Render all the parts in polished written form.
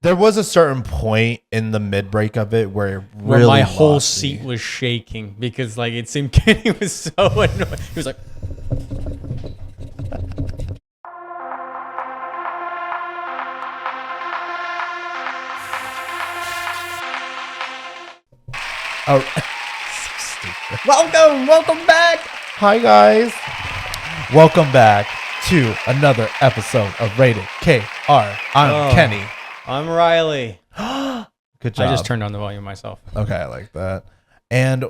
There was a certain point in the mid break of it where my whole seat was shaking because like it seemed Kenny was so annoyed. He was like, Oh, so stupid. welcome back. Hi guys, welcome back to another episode of Rated KR. I'm Kenny. I'm Reilly. Good job. I just turned on the volume myself. Okay, I like that. And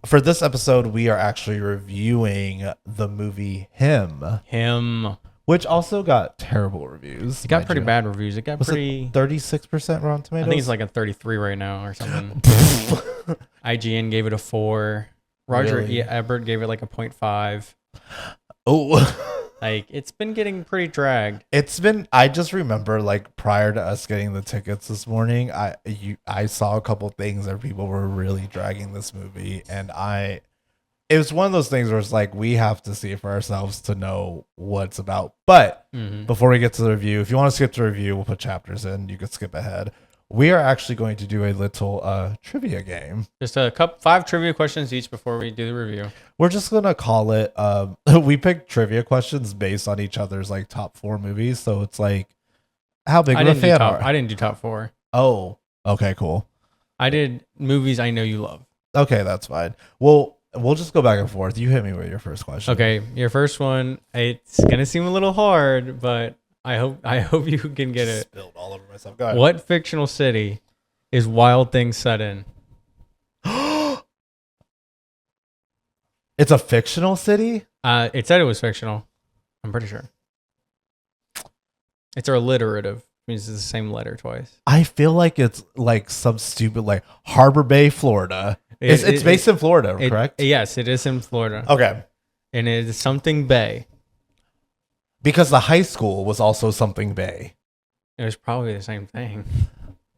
for this episode, we are actually reviewing the movie Him, which also got terrible reviews. It got pretty bad reviews. It got Was pretty. 36% Rotten Tomatoes? I think it's like a 33 right now or something. IGN gave it a 4. Roger Ebert gave it like a 0.5. Oh. Like, it's been getting pretty dragged. I just remember like prior to us getting the tickets this morning, I saw a couple things that people were really dragging this movie, and it was one of those things where it's like, we have to see it for ourselves to know what it's about. But before we get to the review, if you want to skip the review, we'll put chapters in. You could skip ahead. We are actually going to do a little trivia game. Just 5 trivia questions each before we do the review. We're just going to call it, we picked trivia questions based on each other's like top 4 movies. So it's like, how big of a fan are you? I didn't do top 4. Oh, okay, cool. I did movies I know you love. Okay, that's fine. Well, we'll just go back and forth. You hit me with your first question. Okay, your first one, it's going to seem a little hard, but I hope you can get it. Spilled all over myself. Go ahead. What fictional city is Wild Things set in? It's a fictional city? It said it was fictional. I'm pretty sure. It's alliterative. Means it's the same letter twice. I feel like it's like some stupid like Harbor Bay, Florida. It's based in Florida, correct? Yes, it is in Florida. Okay. And it is something Bay. Because the high school was also something Bay. It was probably the same thing.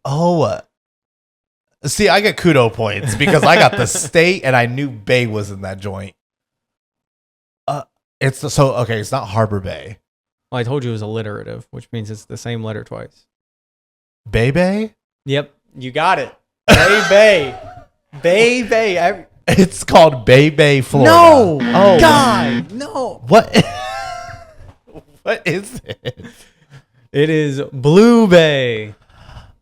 Oh. See, I get kudo points because I got the state and I knew Bay was in that joint. It's not Harbor Bay. Well, I told you it was alliterative, which means it's the same letter twice. Bay? Yep, you got it. Bay. Bay. It's called Bay, Florida. No! Oh. God! No! What? What is it? It is Blue Bay.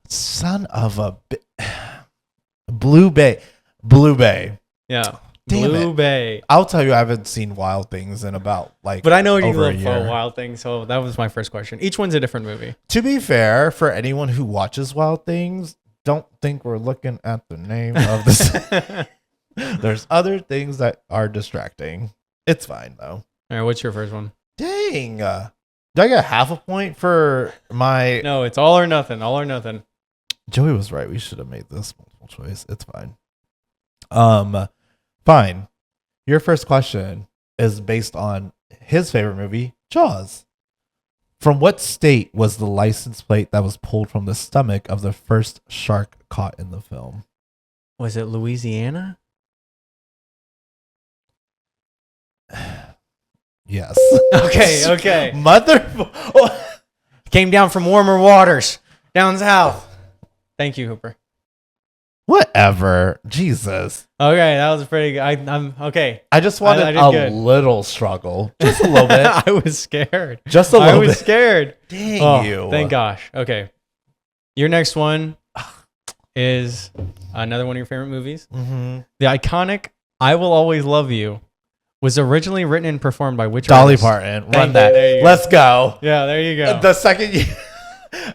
Son of a Blue Bay. Blue Bay. Yeah. Damn Blue it. Bay. I'll tell you, I haven't seen Wild Things in about But I know you over a love year. Wild Things, so that was my first question. Each one's a different movie. To be fair, for anyone who watches Wild Things, don't think we're looking at the name of this. There's other things that are distracting. It's fine though. All right, what's your first one? Dang. Did I get half a point for my... No, it's all or nothing. All or nothing. Joey was right. We should have made this multiple choice. It's fine. Fine. Your first question is based on his favorite movie, Jaws. From what state was the license plate that was pulled from the stomach of the first shark caught in the film? Was it Louisiana? Yes. Okay. Mother... Came down from warmer waters down south. Thank you, Hooper. Whatever. Jesus. Okay, that was pretty good. I'm okay. I just wanted a little struggle. Just a little bit. I was scared. Just a little bit. I was scared. Dang you. Thank gosh. Okay. Your next one is another one of your favorite movies. Mm-hmm. The iconic I Will Always Love You was originally written and performed by which Dolly artist? Parton. Thank Run you. that. There you go. Let's go. Yeah, there you go. The second you...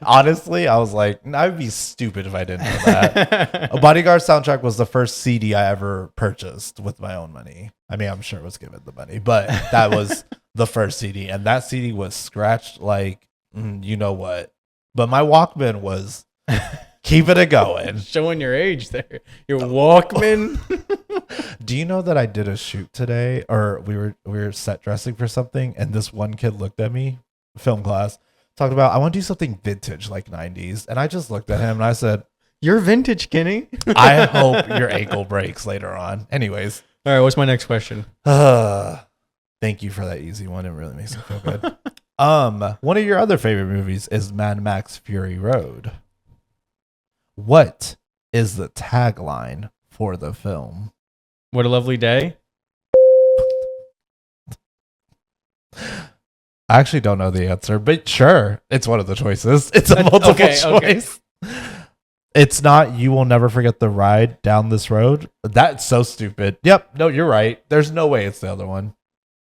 Honestly, I was like, I would be stupid if I didn't know that. A Bodyguard soundtrack was the first CD I ever purchased with my own money. I mean, I'm sure it was given the money, but that was the first CD. And that CD was scratched like, you know what. But my Walkman was keeping it going. Showing your age there. Your Walkman. Do you know that I did a shoot today, or we were set dressing for something, and this one kid looked at me, film class, talked about, I want to do something vintage like 90s. And I just looked at him and I said, You're vintage, Kenny. I hope your ankle breaks later on. Anyways. All right, what's my next question? Thank you for that easy one. It really makes me feel good. One of your other favorite movies is Mad Max Fury Road. What is the tagline for the film? What a lovely day. I actually don't know the answer, but sure, it's one of the choices. It's a multiple choice. Okay. It's not You Will Never Forget the Ride Down This Road. That's so stupid. Yep. No, you're right. There's no way it's the other one.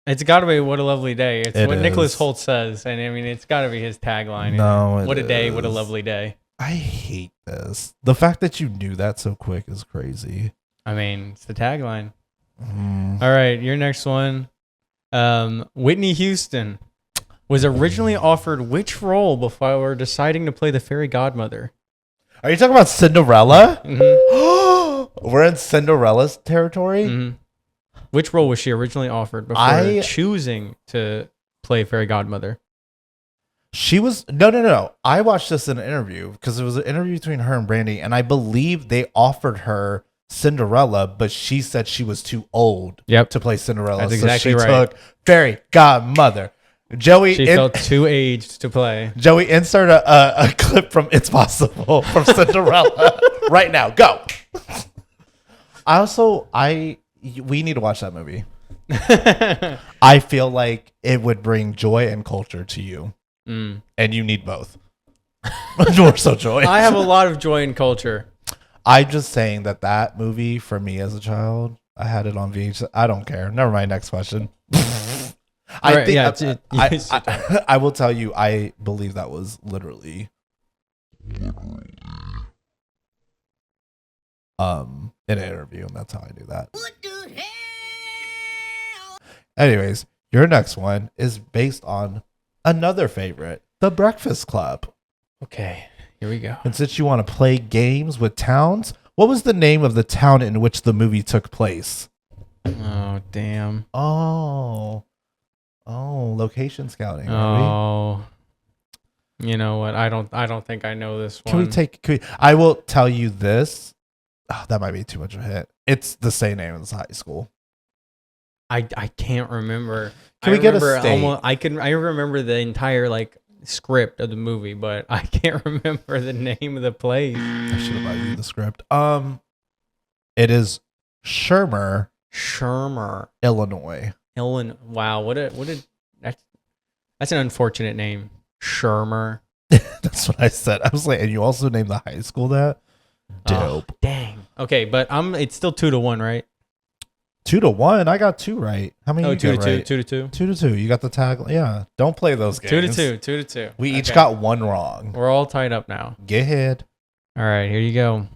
It's got to be What a Lovely Day. It's what is. Nicholas Hoult says. And I mean, it's got to be his tagline. No, what a day. is. What a lovely day. I hate this. The fact that you knew that so quick is crazy. I mean, it's the tagline. All right. Your next one. Whitney Houston was originally offered which role before deciding to play the fairy godmother? Are you talking about Cinderella? Mm-hmm. We're in Cinderella's territory? Mm-hmm. Which role was she originally offered before choosing to play fairy godmother? She was... No. I watched this in an interview because it was an interview between her and Brandy, and I believe they offered her Cinderella, but she said she was too old to play Cinderella. That's exactly right. So she took fairy godmother. She felt too aged to play. Joey, insert a clip from It's Possible from Cinderella right now. Go. We need to watch that movie. I feel like it would bring joy and culture to you. And you need both. More so joy. I have a lot of joy and culture. I'm just saying that movie for me as a child, I had it on VHS. I don't care. Never mind. Next question. I will tell you, I believe that was literally in an interview, and that's how I knew that. What the hell? Anyways, your next one is based on another favorite, The Breakfast Club. Okay, here we go. And since you want to play games with towns, what was the name of the town in which the movie took place? Oh, damn. Oh, location scouting. Oh, you know what? I don't think I know this one. I will tell you this. Oh, that might be too much of a hit. It's the same name as high school. I can't remember. Can we get a state? I remember the entire script of the movie, but I can't remember the name of the place. I should have bought you the script. It is Shermer, Illinois. Wow, that's an unfortunate name. Shermer. That's what I said. I was like, and you also named the high school that? Dope. Oh, dang. Okay, but it's still 2-1, right? 2-1. I got 2 right. How many? 2-2. 2-2. 2-2. You got the tag. Yeah. Don't play those games. 2-2. We each got 1 wrong. We're all tied up now. Get ahead. All right, here you go.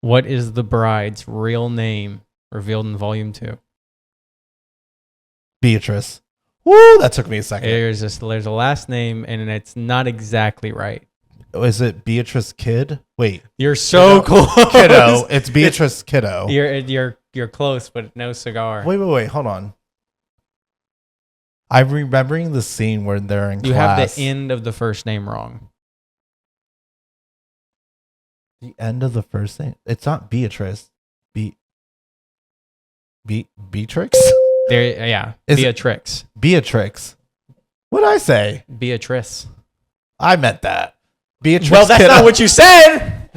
What is the bride's real name revealed in Volume 2? Beatrice. Woo! That took me a second. There's a last name, and it's not exactly right. Is it Beatrice Kidd? Wait, you're so close. Kiddo. It's Beatrice Kiddo. You're close, but no cigar. Wait. Hold on. I'm remembering the scene where they're in class. You have the end of the first name wrong. The end of the first name? It's not Beatrice. Beatrix? There, yeah. Beatrix. Beatrix. What did I say? Beatrice. I meant that. Beatrix. Well, that's not what you said.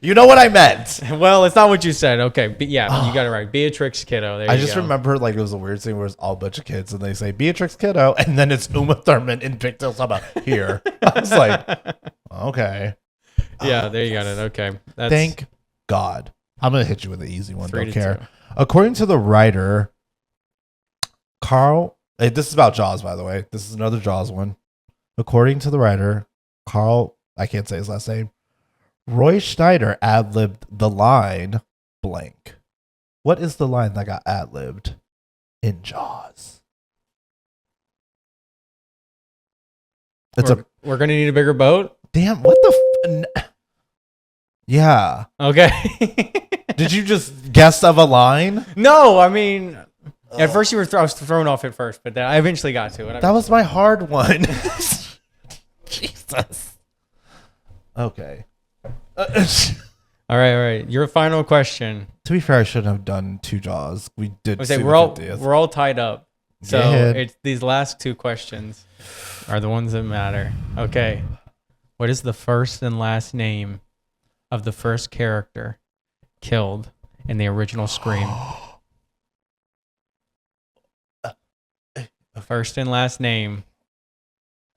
You know what I meant. Well, it's not what you said. Okay, but yeah, you got it right. Beatrix Kiddo. There you go. I just remember it was a weird thing where it's all a bunch of kids and they say Beatrix Kiddo and then it's Uma Thurman in pigtails about here. I was like, okay. Yeah, there you got it. Okay. Thank God. I'm going to hit you with an easy one. Don't care. 3-2. According to the writer, Carl, this is about Jaws, by the way. This is another Jaws one. According to the writer, Carl, I can't say his last name, Roy Schneider ad-libbed the line blank. What is the line that got ad-libbed in Jaws? We're going to need a bigger boat? Damn, what the yeah. Okay. Did you just guess of a line? No, I mean, at first I was thrown off at first, but then I eventually got to it. That was my hard one. Jesus. Okay. All right. Your final question. To be fair, I shouldn't have done 2 Jaws. We did. We're all tied up. So ahead. it's these last two questions are the ones that matter. Okay. What is the first and last name of the first character killed in the original Scream? First and last name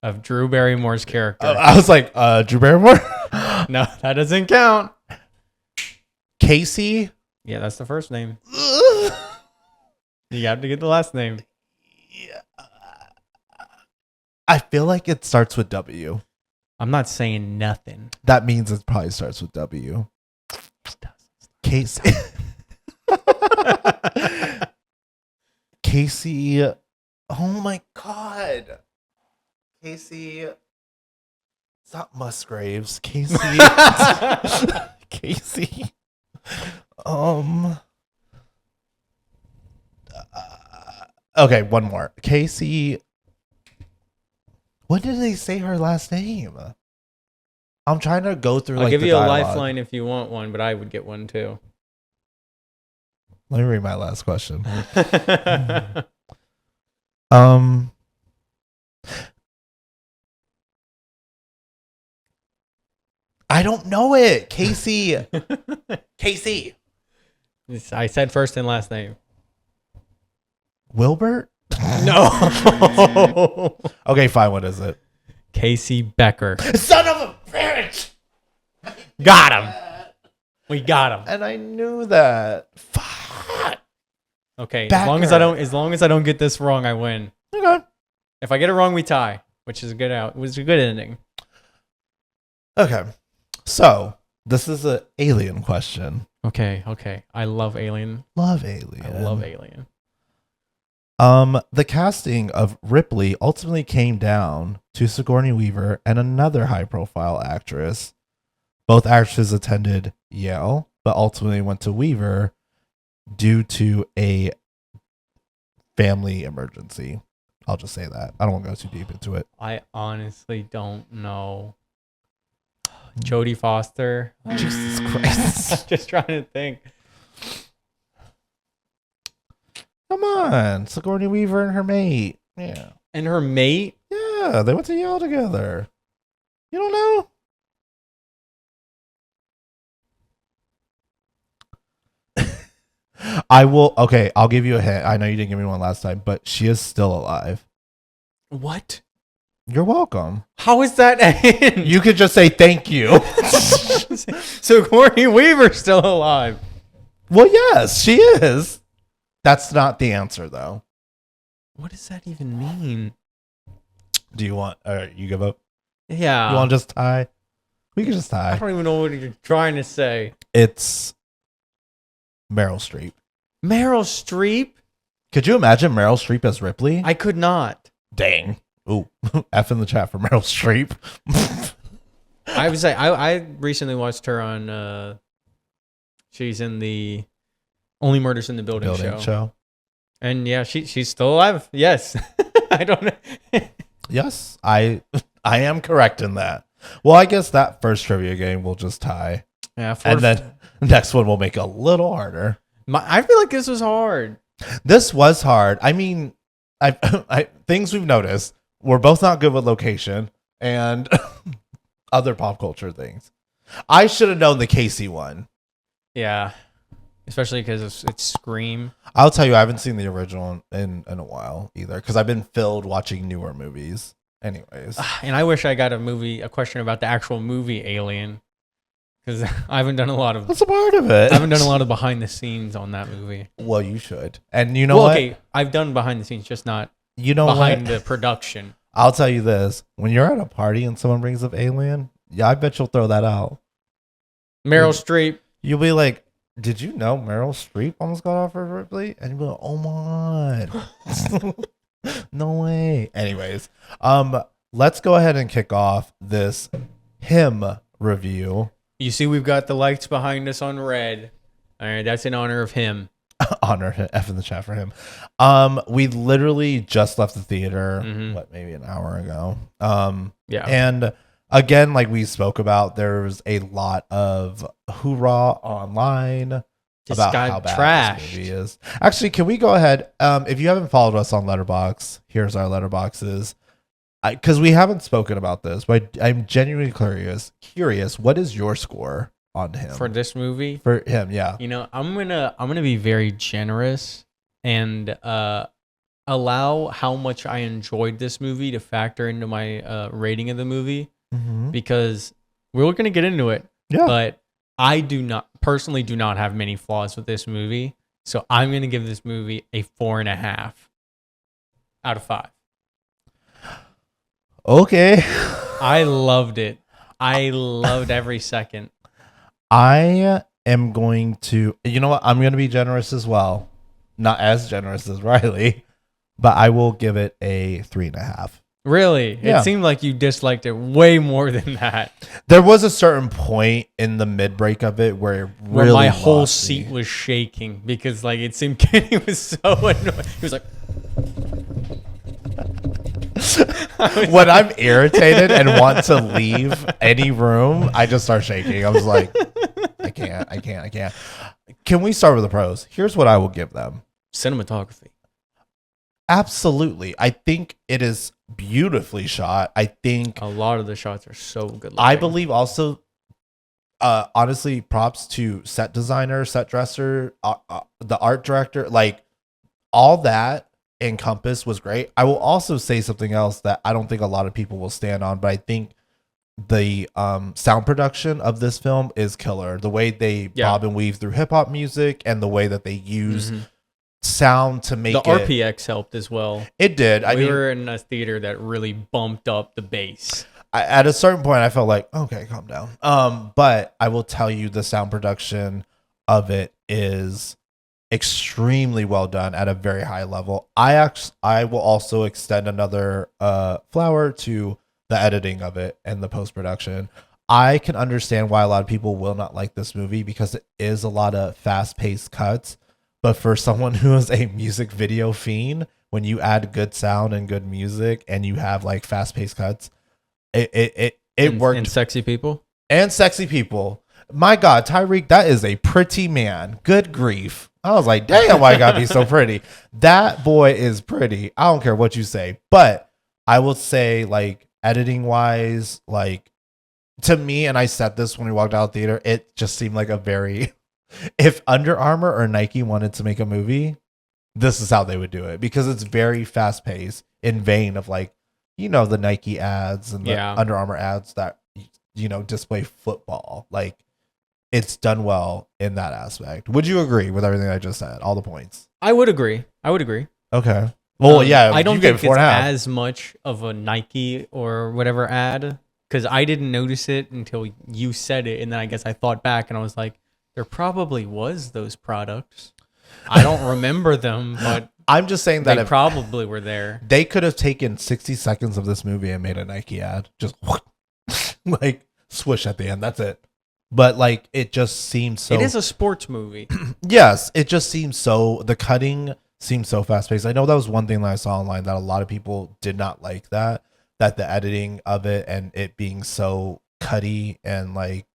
of Drew Barrymore's character. I was like, Drew Barrymore? No, that doesn't count. Casey? Yeah, that's the first name. You have to get the last name. Yeah. I feel like it starts with W. I'm not saying nothing. That means it probably starts with W. Casey. Casey. Oh my God. Casey. It's not Musgraves. Casey. Casey. Okay, one more. Casey. What did they say her last name? I'm trying to go through. I'll like give the you a dialogue. lifeline if you want one, but I would get one too. Let me read my last question. I don't know it. Casey. Casey. I said first and last name. Wilbert? No. Okay, fine. What is it? Casey Becker. Son of a bitch! Got him. We got him. And I knew that. Fuck. Okay, Becker. as long as I don't get this wrong, I win. Okay. If I get it wrong, we tie, which is a good out. It was a good ending. Okay. So, this is an alien question. Okay. I love Alien. Love Alien. I love Alien. The casting of Ripley ultimately came down to Sigourney Weaver and another high-profile actress. Both actresses attended Yale, but ultimately went to Weaver due to a family emergency. I'll just say that. I don't want to go too deep into it. I honestly don't know. Jodie Foster. Jesus Christ. Just trying to think. Come on. Sigourney Weaver and her mate. Yeah. And her mate? Yeah, they went to Yale together. You don't know? I'll give you a hint. I know you didn't give me one last time, but she is still alive. What? You're welcome. How is that end? You could just say thank you. Sigourney Weaver's still alive. Well, yes, she is. That's not the answer, though. What does that even mean? Do you want, you give up? Yeah. You want to just tie? We can just I tie. don't even know what you're trying to say. It's Meryl Streep. Meryl Streep? Could you imagine Meryl Streep as Ripley? I could not. Dang. Ooh, F in the chat for Meryl Streep. I would say I recently watched her on she's in the Only Murders in the Building, show. And yeah, she's still alive. Yes. I don't know. Yes, I am correct in that. Well, I guess that first trivia game will just tie. Yeah, And then the next one will make it a little harder. I feel like this was hard. This was hard. I mean, I things we've noticed. We're both not good with location and other pop culture things. I should have known the Casey one. Yeah. Especially because it's Scream. I'll tell you, I haven't seen the original in a while either because I've been filled watching newer movies. Anyways. And I wish I got a question about the actual movie Alien. Because I haven't done a lot of... That's a part of it. I haven't done a lot of behind the scenes on that movie. Well, you should. And you know what? Okay, I've done behind the scenes, just not behind the production. I'll tell you this. When you're at a party and someone brings up Alien, yeah, I bet you'll throw that out. Meryl Streep. You'll be like, did you know Meryl Streep almost got offered Ripley? And you'll be like, oh my. No way. Anyways, let's go ahead and kick off this hymn review. You see, we've got the lights behind us on red. All right, that's in honor of him. Honor F in the chat for him. We literally just left the theater, maybe an hour ago. Yeah. And again, like we spoke about, there's a lot of hoorah online. Just about got how bad trashed. this movie is. Actually, can we go ahead? If you haven't followed us on Letterboxd, here's our Letterboxes. Because we haven't spoken about this, but I'm genuinely curious. What is your score on him For this movie, for him? Yeah. you know, I'm gonna be very generous and allow how much I enjoyed this movie to factor into my rating of the movie, Mm-hmm. because we're gonna get into it. Yeah. But I do not have many flaws with this movie, so I'm gonna give this movie a 4.5 out of 5. Okay. I loved it. I loved every second. I am going to, you know what? I'm going to be generous as well. Not as generous as Reilly, but I will give it a 3.5. Really? Yeah. It seemed like you disliked it way more than that. There was a certain point in the mid break of it where it Where really my whole lost seat me. was shaking because like it seemed Kenny was so annoyed. He was like, When I'm irritated and want to leave any room, I just start shaking. I was like, I can't. Can we start with the pros? Here's what I will give them. cinematography. Absolutely. I think it is beautifully shot. I think A lot of the shots are so good looking. I believe also honestly, props to set designer, set dresser, the art director, like all that encompass was great. I will also say something else that I don't think a lot of people will stand on, but I think the sound production of this film is killer. The way they bob and weave through hip hop music and the way that they use sound to make the RPX helped as well. It did. We were in a theater that really bumped up the bass. At a certain point, I felt like, okay, calm down. But I will tell you, the sound production of it is extremely well done at a very high level. I will also extend another flower to the editing of it and the post production. I can understand why a lot of people will not like this movie because it is a lot of fast paced cuts. But for someone who is a music video fiend, when you add good sound and good music and you have like fast paced cuts, it worked. And sexy people. And sexy people. My God, Tyreek, that is a pretty man. Good grief. I was like, damn, why you gotta be so pretty? That boy is pretty. I don't care what you say. But I will say, like, editing wise, like, to me, and I said this when we walked out of the theater, it just seemed like a very, if Under Armour or Nike wanted to make a movie, this is how they would do it. Because it's very fast paced in vein of like, you know, the Nike ads and the Under Armour ads that, you know, display football. Like, it's done well in that aspect. Would you agree with everything I just said? All the points. I would agree. Okay. Well, yeah. I don't think it's as much of a Nike or whatever ad because I didn't notice it until you said it, and then I guess I thought back and I was like, there probably was those products. I don't remember them, but I'm just saying that they probably were there. They could have taken 60 seconds of this movie and made a Nike ad. Just like swoosh at the end. That's it. But like, it just seems so. It is a sports movie. Yes, it just seems so. The cutting seems so fast paced. I know that was one thing that I saw online that a lot of people did not like that the editing of it and it being so cutty and like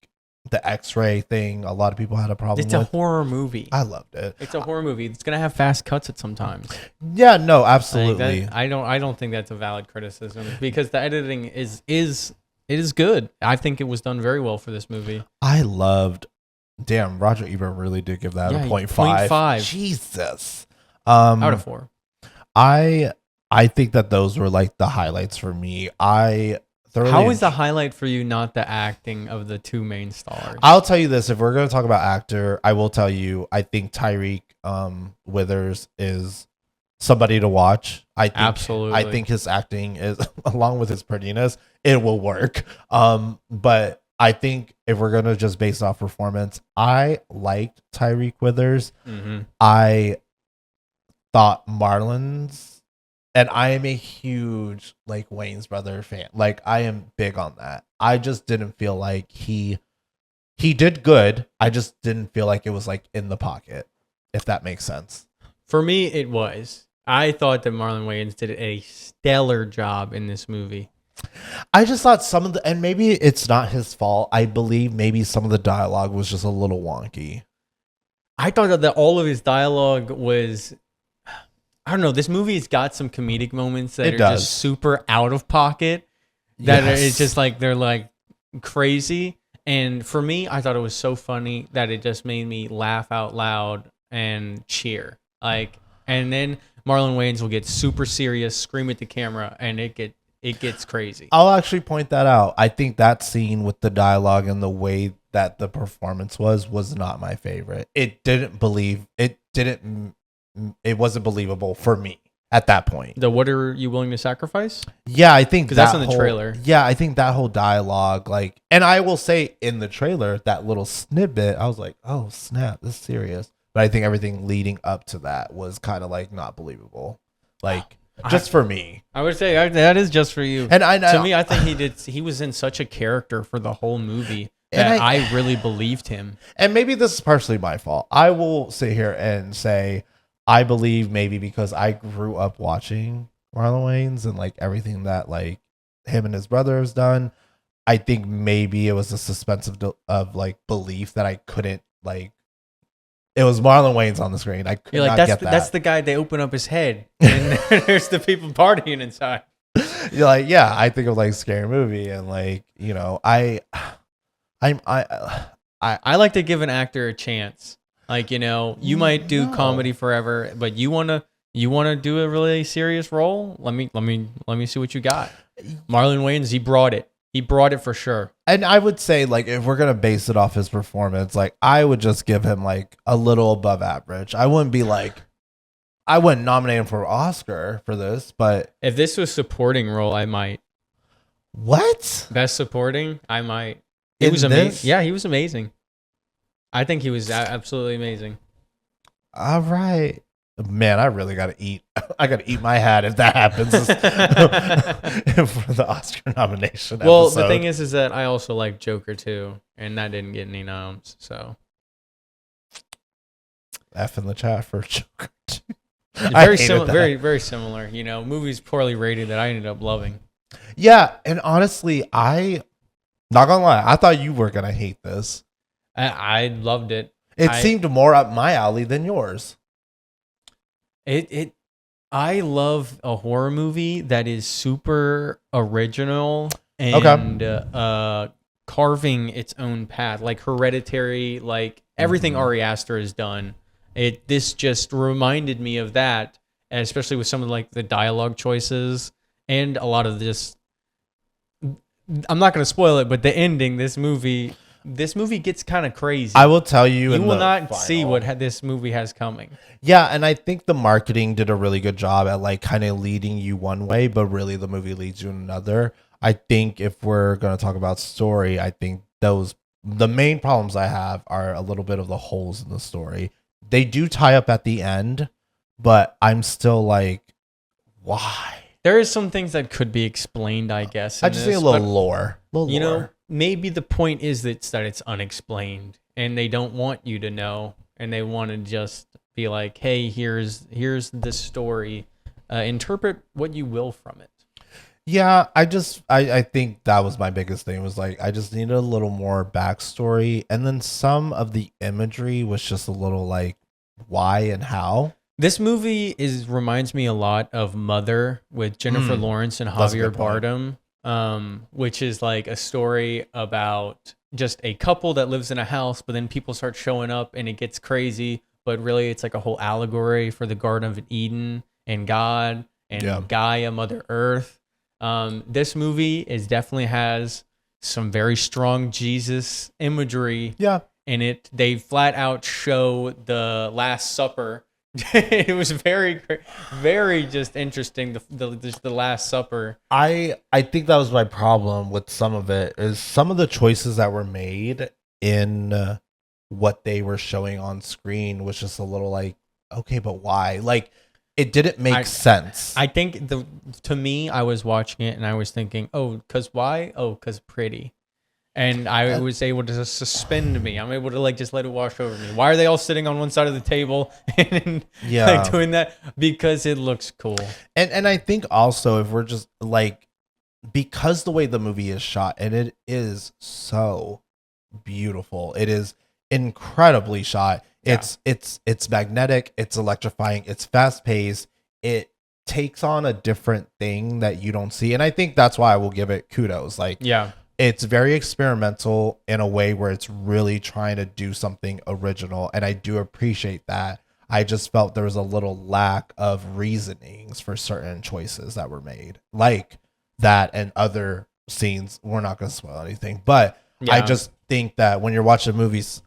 the X-ray thing. A lot of people had a problem. It's a horror movie. I loved it. It's a horror movie. It's gonna have fast cuts at sometimes. Yeah, no, absolutely. Like I don't think that's a valid criticism because the editing is good. I think it was done very well for this movie. I loved. Damn, Roger Ebert really did give that a 0.5. Jesus. Out of 4. I think that those were like the highlights for me. How is the highlight for you not the acting of the two main stars? I'll tell you this. If we're going to talk about actor, I will tell you, I think Tyreek Withers is somebody to watch. Absolutely. I think his acting is, along with his prettiness, it will work. But I think if we're going to just base off performance, I liked Tyreek Withers. Mm-hmm. I thought Marlon's, and I am a huge like Wayne's brother fan. Like, I am big on that. I just didn't feel like he did good. I just didn't feel like it was like in the pocket, if that makes sense. For me, it was. I thought that Marlon Wayans did a stellar job in this movie. I just thought some of the, and maybe it's not his fault. I believe maybe some of the dialogue was just a little wonky. I thought that all of his dialogue was, I don't know. This movie's got some comedic moments that It are does. just super out of pocket. That Yes. it's just like they're like crazy. And for me, I thought it was so funny that it just made me laugh out loud and cheer. Like, and then Marlon Wayans will get super serious, scream at the camera, and it gets crazy. I'll actually point that out. I think that scene with the dialogue and the way that the performance was not my favorite. It wasn't believable for me at that point. The what are you willing to sacrifice? Yeah, I think 'Cause that's in the trailer. Yeah, I think that whole dialogue, like, and I will say in the trailer, that little snippet, I was like, oh snap, this is serious. But I think everything leading up to that was kind of like not believable, like just for me. I would say that is just for you. And To me, I think he was in such a character for the whole movie that I really believed him. And maybe this is partially my fault. I will sit here and say I believe maybe because I grew up watching Marlon Wayans and like everything that like him and his brother has done. I think maybe it was a suspense of like belief that I couldn't like. It was Marlon Wayans on the screen. I could You're like, not get that. that's the guy. They open up his head, and there's the people partying inside. You're like, yeah, I think of like scary movie and like I like to give an actor a chance. Like, you might do comedy forever, but you wanna do a really serious role? Let me see what you got. Marlon Wayans, he brought it. He brought it for sure. And I would say, like, if we're gonna base it off his performance, like, I would just give him like a little above average. I wouldn't nominate him for Oscar for this, but If this was supporting role, I might. what? Best supporting, I might. He In was this? amazing. Yeah, he was amazing. I think he was absolutely amazing. All right. Man, I really gotta eat. I gotta eat my hat if that happens for the Oscar nomination. Well, episode. the thing is that I also like Joker too, and that didn't get any noms. So F in the chat for Joker. very similar. Very similar. Movies poorly rated that I ended up loving. Yeah, and honestly, not gonna lie, I thought you were gonna hate this. I loved it. It seemed more up my alley than yours. I love a horror movie that is super original and carving its own path, like Hereditary, like everything Ari Aster has done. This just reminded me of that, especially with some of like the dialogue choices and a lot of this. I'm not going to spoil it, but the ending, this movie gets kind of crazy. I will tell you. You will not see what this movie has coming. Yeah, and I think the marketing did a really good job at like kind of leading you one way, but really the movie leads you in another. I think if we're going to talk about story, I think the main problems I have are a little bit of the holes in the story. They do tie up at the end, but I'm still like, why? There is some things that could be explained, I guess. I just need a little lore. Maybe the point is that it's unexplained, and they don't want you to know, and they want to just be like, "Hey, here's the story. Interpret what you will from it." Yeah, I think that was my biggest thing. Was like I just needed a little more backstory, and then some of the imagery was just a little like why and how. This movie reminds me a lot of Mother with Jennifer Lawrence and Javier Bardem, which is like a story about just a couple that lives in a house, but then people start showing up and it gets crazy. But really, it's like a whole allegory for the Garden of Eden and God and Gaia, Mother Earth. This movie definitely has some very strong Jesus imagery. Yeah. In it, they flat out show the Last Supper. It was very, very just interesting. The Last Supper. I think that was my problem with some of it. Is some of the choices that were made in what they were showing on screen was just a little like, okay, but why? Like, it didn't make sense. I think to me, I was watching it and I was thinking, oh, because why? Oh, because pretty. And I was able to suspend me. I'm able to like just let it wash over me. Why are they all sitting on one side of the table and like doing that? Because it looks cool. And I think also if we're just like, because the way the movie is shot, and it is so beautiful. It is incredibly shot. It's magnetic, it's electrifying, it's fast paced. It takes on a different thing that you don't see, and I think that's why I will give it kudos. Like, Yeah. it's very experimental in a way where it's really trying to do something original, and I do appreciate that. I just felt there was a little lack of reasonings for certain choices that were made, like that and other scenes. We're not going to spoil anything, but I just think that when you're watching movies,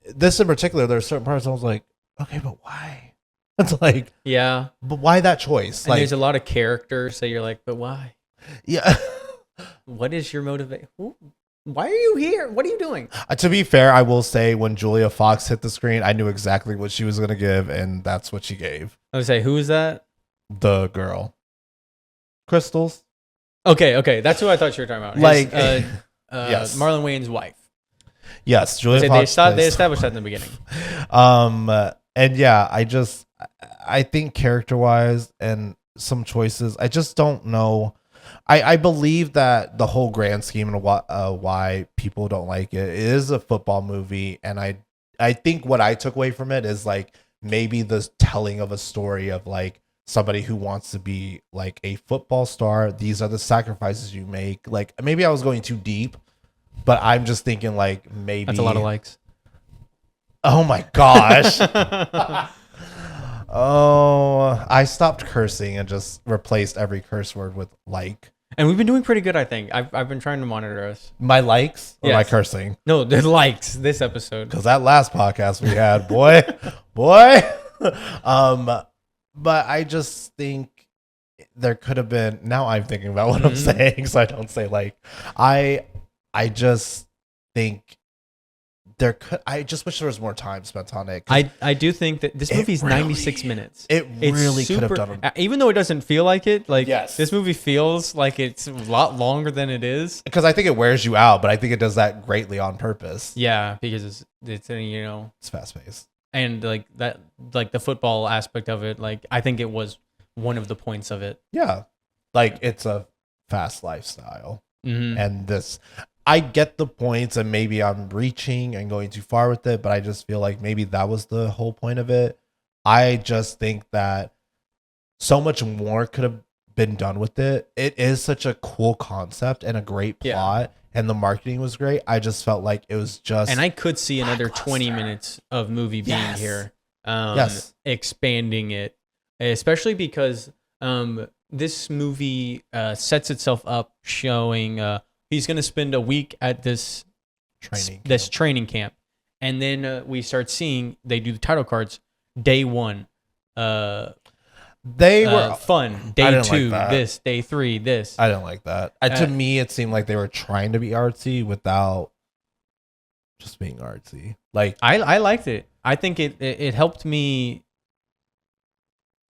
this in particular, there's certain parts I was like, okay, but why? It's like, Yeah. but why that choice? And Like, there's a lot of characters that you're like, but why? yeah. What is your motivation? Why are you here? What are you doing? To be fair, I will say when Julia Fox hit the screen, I knew exactly what she was going to give, and that's what she gave. I would say, who is that? The girl. Crystals. Okay. That's who I thought you were talking about. Like, yes. Marlon Wayne's wife. Yes, Julia They Fox. established that in the beginning. And yeah, I think character-wise and some choices, I just don't know. I believe that the whole grand scheme and why people don't like it is a football movie, and I think what I took away from it is like maybe the telling of a story of like somebody who wants to be like a football star. These are the sacrifices you make. Like maybe I was going too deep, but I'm just thinking like maybe That's a lot of likes. Oh my gosh. Oh, I stopped cursing and just replaced every curse word with like. And we've been doing pretty good, I think. I've been trying to monitor us. My likes or my Yes. cursing? No, the likes this episode. Because that last podcast we had, boy. But I just think there could have been. Now I'm thinking about what I'm saying, so I don't say like. I just think there could. I just wish there was more time spent on it. I do think that this movie's 96 minutes. It It's really could have super- done it. Even though it doesn't feel like it, like Yes. this movie feels like it's a lot longer than it is. Because I think it wears you out, but I think it does that greatly on purpose. Yeah, because it's you know, It's fast paced. and like that, like the football aspect of it, like I think it was one of the points of it. Yeah. Like it's a fast lifestyle. Mhm. And this, I get the points, and maybe I'm reaching and going too far with it, but I just feel like maybe that was the whole point of it. I just think that so much more could have been done with it. It is such a cool concept and a great plot, and the marketing was great. I just felt like it was just. And I could see another 20 lackluster. minutes of movie being Yes. here, Expanding it, especially because this movie sets itself up showing he's going to spend a week at this training camp, and then we start seeing they do the title cards. Day 1, They were fun. I Day didn't 2, like that. this. Day 3, this. I didn't like that. To me, it seemed like they were trying to be artsy without just being artsy. Like I liked it. I think it helped me,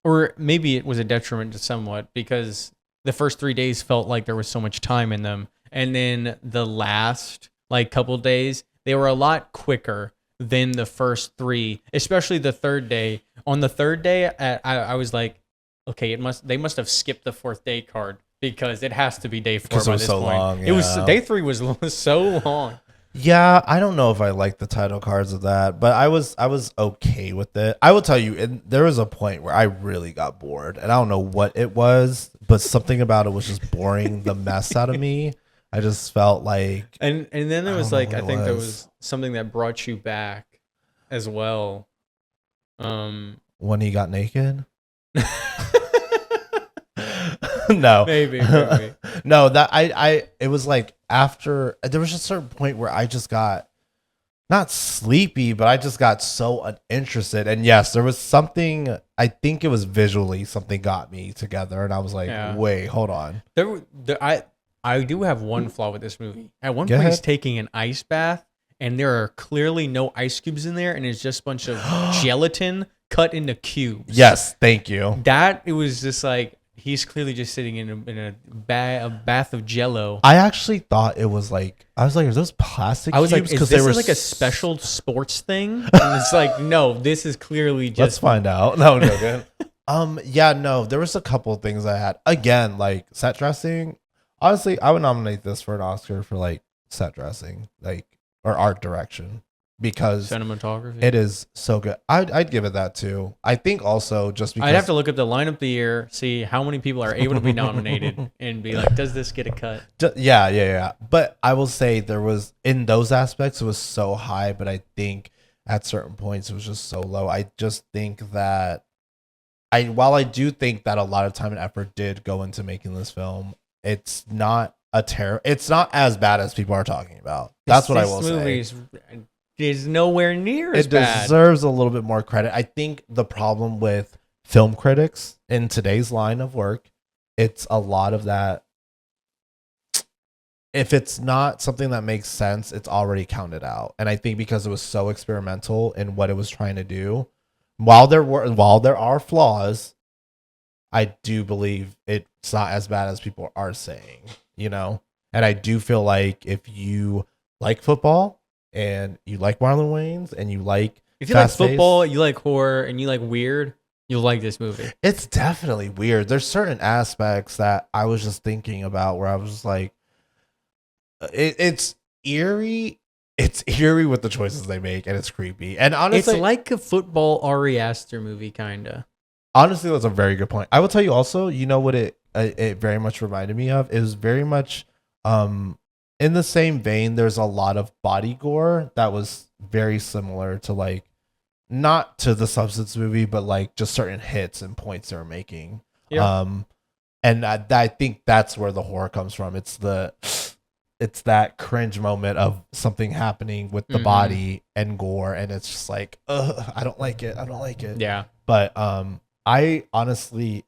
or maybe it was a detriment to somewhat, because the first 3 days felt like there was so much time in them, and then the last like couple days they were a lot quicker than the first 3, especially the third day. On the third day, I was like, okay, they must have skipped the 4th day card, because it has to be day 4 Because it by was this so point. long, It was yeah. day 3 was so long. yeah, I don't know if I like the title cards of that, but I was okay with it. I will tell you, there was a point where I really got bored, and I don't know what it was, but something about it was just boring the mess out of me. I just felt like, And then there was don't know like, what I it think there was. was something that brought you back as well. when he got naked. No, Maybe. no, that it was like after there was a certain point where I just got not sleepy, but I just got so uninterested. And yes, there was something, I think it was visually something got me together, and I was like, Yeah. wait, hold on. I do have one flaw with this movie. At one Go point, he's ahead. taking an ice bath, and there are clearly no ice cubes in there, and it's just a bunch of gelatin cut into cubes. Yes, thank you. It was just like, he's clearly just sitting in a bath of Jello. I actually thought it was like, I was like, are those plastic I was like, cubes? is this like a special sports thing? And it's like, no, this is clearly Let's just. find out. No, I'm joking. Yeah, no, there was a couple of things I had. Again, like set dressing. Honestly, I would nominate this for an Oscar for like set dressing, like, or art direction. because Cinematography. it is so good. I'd give it that too. I think also just because I'd have to look up the lineup of the year, see how many people are able to be nominated, and be like, does this get a cut? Yeah. But I will say there was, in those aspects, it was so high, but I think at certain points it was just so low. I just think that while I do think that a lot of time and effort did go into making this film, it's not it's not as bad as people are talking about. That's what I will say. Is nowhere near as bad. It deserves a little bit more credit. I think the problem with film critics in today's line of work, it's a lot of that. If it's not something that makes sense, it's already counted out. And I think because it was so experimental in what it was trying to do, while there are flaws, I do believe it's not as bad as people are saying, you know? And I do feel like if you like football and you like Marlon Wayans and you like if you like football, you like horror, and you like weird, you'll like this movie. It's definitely weird. There's certain aspects that I was just thinking about where I was just like, it's eerie. It's eerie with the choices they make, and it's creepy. And honestly, it's like a football Ari Aster movie, kinda. Honestly, that's a very good point. I will tell you also, you know what it very much reminded me of? It was very much in the same vein. There's a lot of body gore that was very similar to, like, not to the Substance movie, but like just certain hits and points they were making. Yeah. And I think that's where the horror comes from. It's that cringe moment of something happening with the body and gore, and it's just like, I don't like it. Yeah. But I honestly,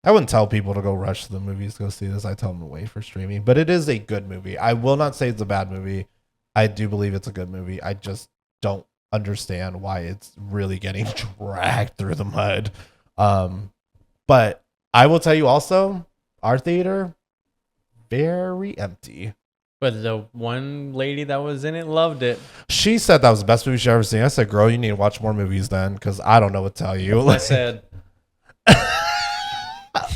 I wouldn't tell people to go rush to the movies to go see this. I tell them to wait for streaming. But it is a good movie. I will not say it's a bad movie. I do believe it's a good movie. I just don't understand why it's really getting dragged through the mud. But I will tell you also, our theater, very empty. But the one lady that was in it loved it. She said that was the best movie she's ever seen. I said, girl, you need to watch more movies then, because I don't know what to tell you. I said,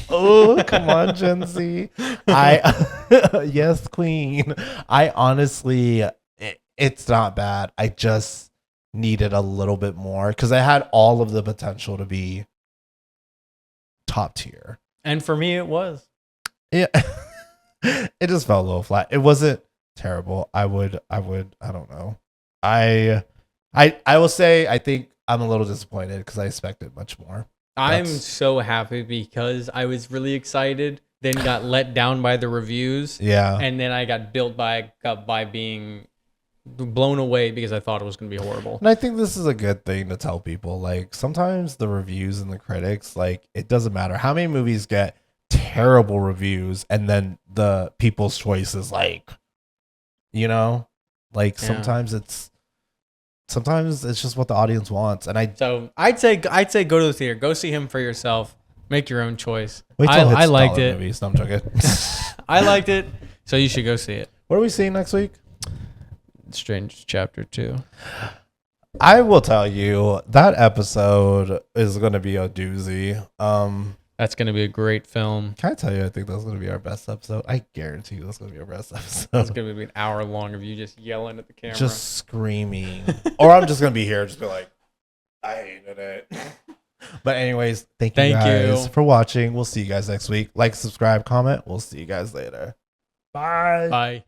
oh, come on, Gen Z. Yes, queen. I honestly, it's not bad. I just needed a little bit more because it had all of the potential to be top tier. And for me, it was. Yeah. It just felt a little flat. It wasn't terrible. I don't know. I will say I think I'm a little disappointed because I expected much more. I'm so happy because I was really excited, then got let down by the reviews. Yeah. And then I got built by being blown away because I thought it was going to be horrible. And I think this is a good thing to tell people. Like, sometimes the reviews and the critics, like, it doesn't matter how many movies get terrible reviews and then the people's choice is like, you know, like, sometimes it's just what the audience wants. And I'd say go to the theater, go see him for yourself, make your own choice. Wait till I liked it. Movies. No, I'm joking. I liked it, so you should go see it. What are we seeing next week? Strange Chapter 2. I will tell you that episode is going to be a doozy. That's going to be a great film. Can I tell you, I think that's going to be our best episode. I guarantee you that's going to be our best episode. It's going to be an hour long of you just yelling at the camera. Just screaming. Or I'm just going to be here, just be like, I hated it. But anyways, thank you guys for watching. We'll see you guys next week. Like, subscribe, comment. We'll see you guys later. Bye. Bye.